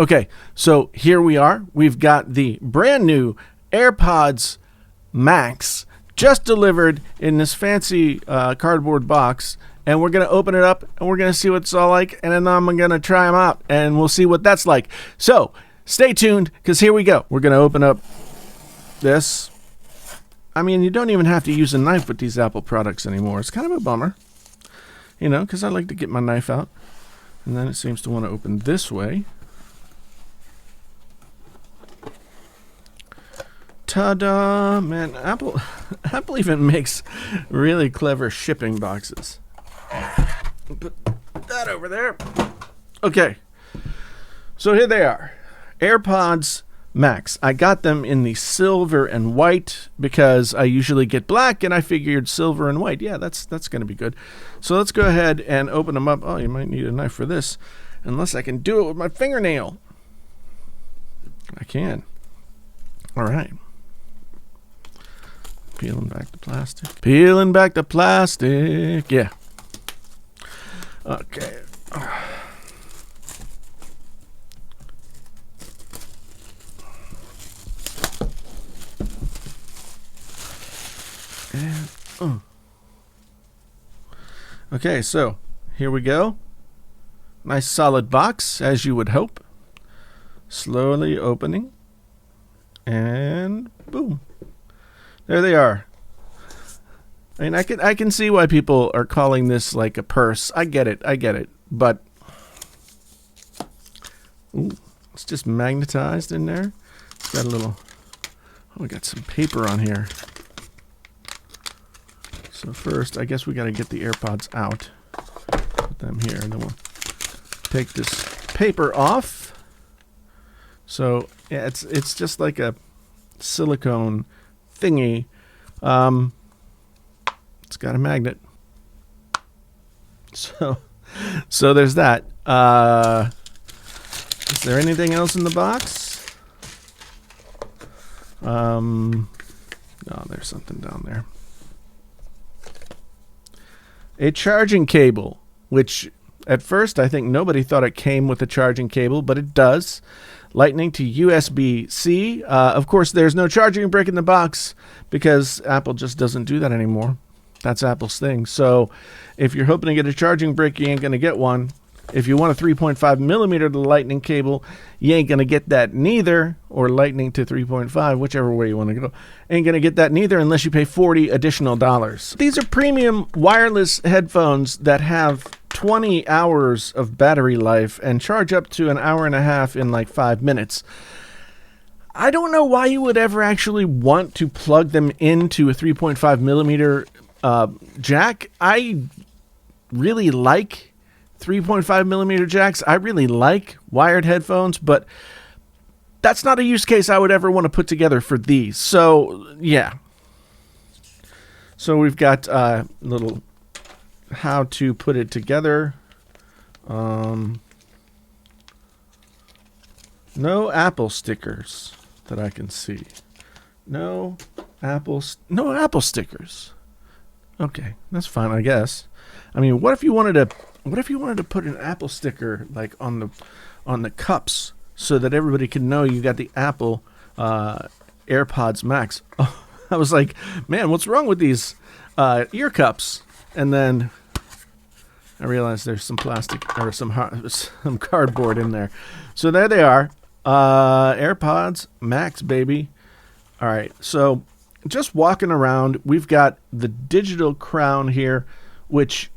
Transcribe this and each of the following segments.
Okay, so here we are. We've got the brand new AirPods Max just delivered in this fancy cardboard box. And we're going to open it up and we're going to see what it's all like. And then I'm going to try them out and we'll see what that's like. So stay tuned because here we go. We're going to open up this. I mean, you don't even have to use a knife with these Apple products anymore. It's kind of a bummer, you know, because I like to get my knife out. And then it seems to want to open this way. Ta-da! Man, Apple even makes really clever shipping boxes. Put that over there. Okay. So here they are. AirPods Max. I got them in the silver and white because I usually get black, and I figured silver and white. Yeah, that's going to be good. So let's go ahead and open them up. Oh, you might need a knife for this. Unless I can do it with my fingernail. I can. All right. Peeling back the plastic. Peeling back the plastic. Yeah. Okay. And, okay, so here we go. Nice solid box, as you would hope. Slowly opening. And boom. There they are. I mean, I can see why people are calling this like a purse. I get it. But ooh, it's just magnetized in there. It's got a little. Oh, we got some paper on here. So first, I guess we got to get the AirPods out. Put them here, and then we'll take this paper off. So yeah, it's just like a silicone thingy. It's got a magnet. So there's that. Is there anything else in the box? Oh, there's something down there. A charging cable, which at first I think nobody thought it came with a charging cable, but it does. Lightning to USB-C. Of course, there's no charging brick in the box because Apple just doesn't do that anymore. That's Apple's thing. So if you're hoping to get a charging brick, you ain't going to get one. If you want a 3.5 millimeter Lightning cable, you ain't going to get that neither, or Lightning to 3.5, whichever way you want to go. Ain't going to get that neither unless you pay $40 additional. These are premium wireless headphones that have 20 hours of battery life and charge up to an hour and a half in like 5 minutes. I don't know why you would ever actually want to plug them into a 3.5 millimeter jack. I really like 3.5 millimeter jacks. I really like wired headphones, but that's not a use case I would ever want to put together for these. So yeah. So we've got little how to put it together. No Apple stickers that I can see. No Apple stickers. Okay, that's fine, I guess. I mean, what if you wanted to put an Apple sticker like on the cups so that everybody can know you got the Apple AirPods Max? Oh, I was like, man, what's wrong with these ear cups? And then I realized there's some plastic or some cardboard in there. So there they are. AirPods Max, baby. All right. So just walking around, we've got the digital crown here, which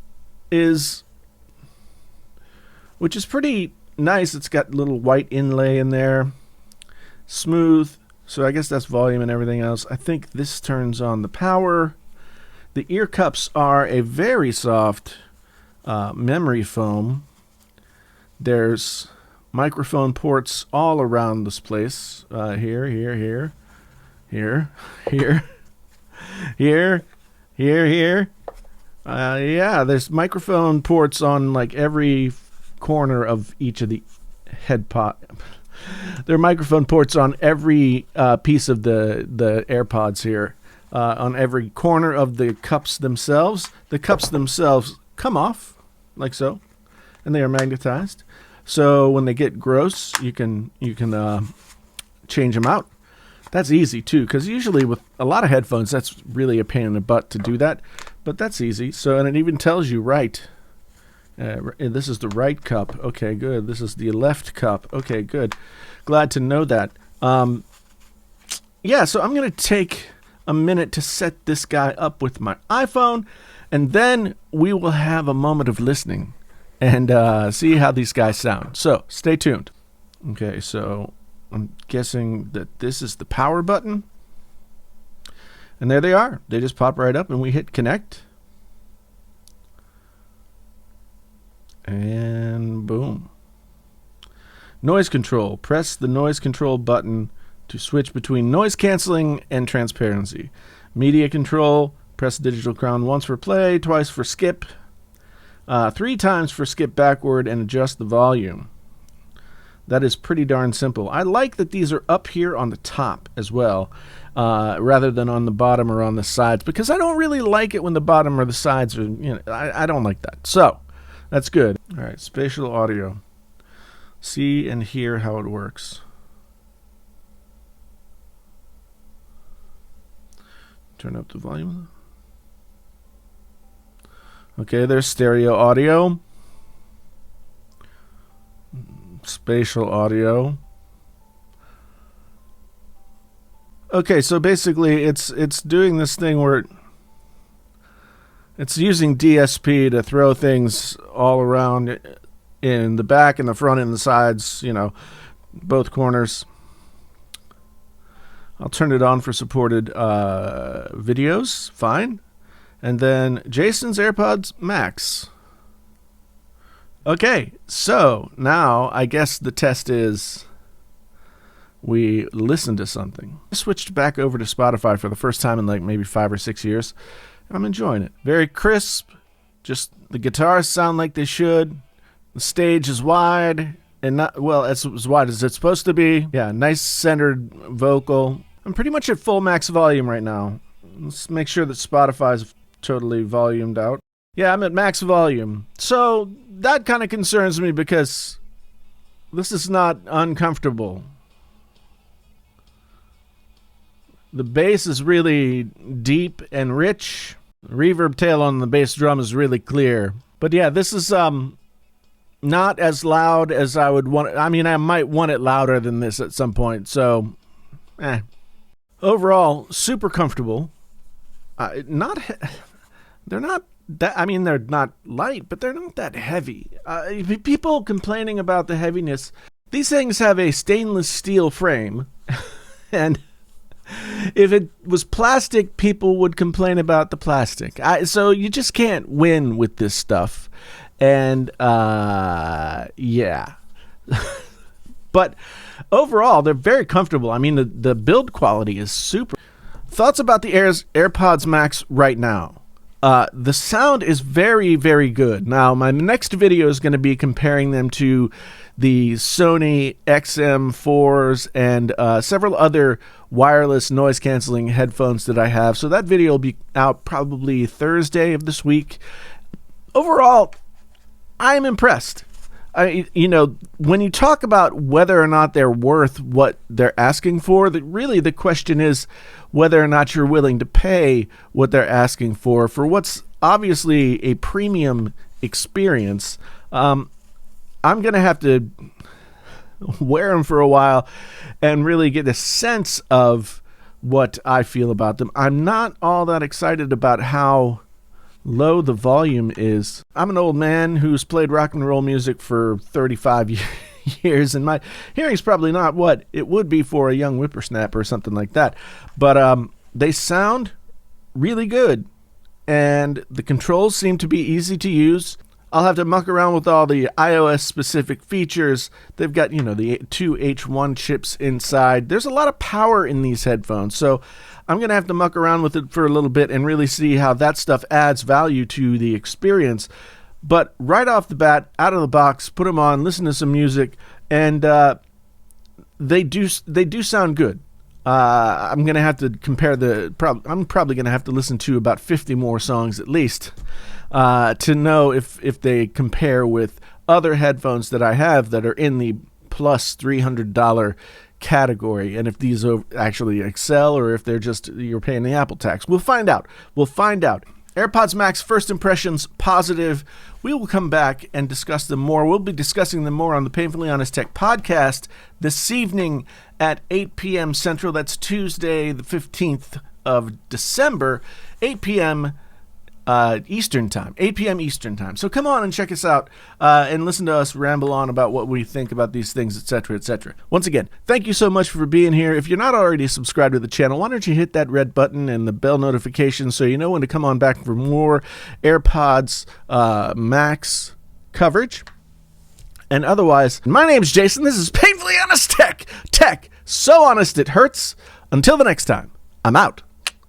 is pretty nice. It's got a little white inlay in there. Smooth. So I guess that's volume and everything else. I think this turns on the power. The ear cups are a very soft memory foam. There's microphone ports all around this place. Here. Yeah, there's microphone ports on like every corner of each of the HeadPod. There are microphone ports on every piece of the AirPods here. On every corner of the cups themselves. The cups themselves come off, like so, and they are magnetized. So when they get gross, you can change them out. That's easy too, because usually with a lot of headphones, that's really a pain in the butt to do that. But that's easy. So, and it even tells you right. This is the right cup. Okay, good. This is the left cup. Okay, good. Glad to know that. Yeah, so I'm going to take a minute to set this guy up with my iPhone, and then we will have a moment of listening and see how these guys sound. So stay tuned. Okay, so I'm guessing that this is the power button. And there they are. They just pop right up and we hit connect. And boom. Noise control. Press the noise control button to switch between noise canceling and transparency. Media control. Press digital crown once for play, twice for skip, 3 times for skip backward, and adjust the volume. That is pretty darn simple. I like that these are up here on the top as well, rather than on the bottom or on the sides, because I don't really like it when the bottom or the sides are, I don't like that. So that's good. All right, spatial audio. See and hear how it works. Turn up the volume. Okay, there's stereo audio. Spatial audio. Okay, so basically it's doing this thing where it's using DSP to throw things all around in the back and the front and the sides, both corners. I'll turn it on for supported videos. Fine. And then Jason's AirPods Max. Okay, so now I guess the test is we listen to something. I switched back over to Spotify for the first time in like maybe 5 or 6 years. I'm enjoying it. Very crisp. Just the guitars sound like they should. The stage is wide and not, well, it's as wide as it's supposed to be. Yeah, nice centered vocal. I'm pretty much at full max volume right now. Let's make sure that Spotify's totally volumed out. Yeah, I'm at max volume. So that kind of concerns me because this is not uncomfortable. The bass is really deep and rich. The reverb tail on the bass drum is really clear. But yeah, this is not as loud as I would want it. I mean, I might want it louder than this at some point. So, overall, super comfortable. They're not that, I mean, they're not light, but they're not that heavy. People complaining about the heaviness. These things have a stainless steel frame, and if it was plastic, people would complain about the plastic. So you just can't win with this stuff. And, yeah. But overall, they're very comfortable. I mean, the build quality is super. Thoughts about the AirPods Max right now. The sound is very, very good. Now, my next video is going to be comparing them to the Sony XM4s and several other wireless noise-canceling headphones that I have. So that video will be out probably Thursday of this week. Overall, I'm impressed. When you talk about whether or not they're worth what they're asking for, really the question is whether or not you're willing to pay what they're asking for what's obviously a premium experience. I'm going to have to wear them for a while and really get a sense of what I feel about them. I'm not all that excited about how low the volume is. I'm an old man who's played rock and roll music for 35 years, and my hearing's probably not what it would be for a young whippersnapper or something like that. But they sound really good, and the controls seem to be easy to use. I'll have to muck around with all the iOS-specific features. They've got, the 2 H1 chips inside. There's a lot of power in these headphones, so I'm going to have to muck around with it for a little bit and really see how that stuff adds value to the experience. But right off the bat, out of the box, put them on, listen to some music, and they do sound good. I'm going to have to compare I'm probably going to have to listen to about 50 more songs at least to know if they compare with other headphones that I have that are in the plus $300 category, and if these actually excel or if they're just you're paying the Apple tax. We'll find out. AirPods Max first impressions positive. We will come back and discuss them more. We'll be discussing them more on the Painfully Honest Tech podcast this evening at 8 p.m. Central. That's Tuesday, the 15th of December, 8 p.m. Eastern time, 8 p.m. Eastern time. So come on and check us out and listen to us ramble on about what we think about these things, etc., etc. Once again, thank you so much for being here. If you're not already subscribed to the channel, why don't you hit that red button and the bell notification so you know when to come on back for more AirPods Max coverage. And otherwise, my name's Jason. This is Painfully Honest Tech. Tech, so honest it hurts. Until the next time, I'm out.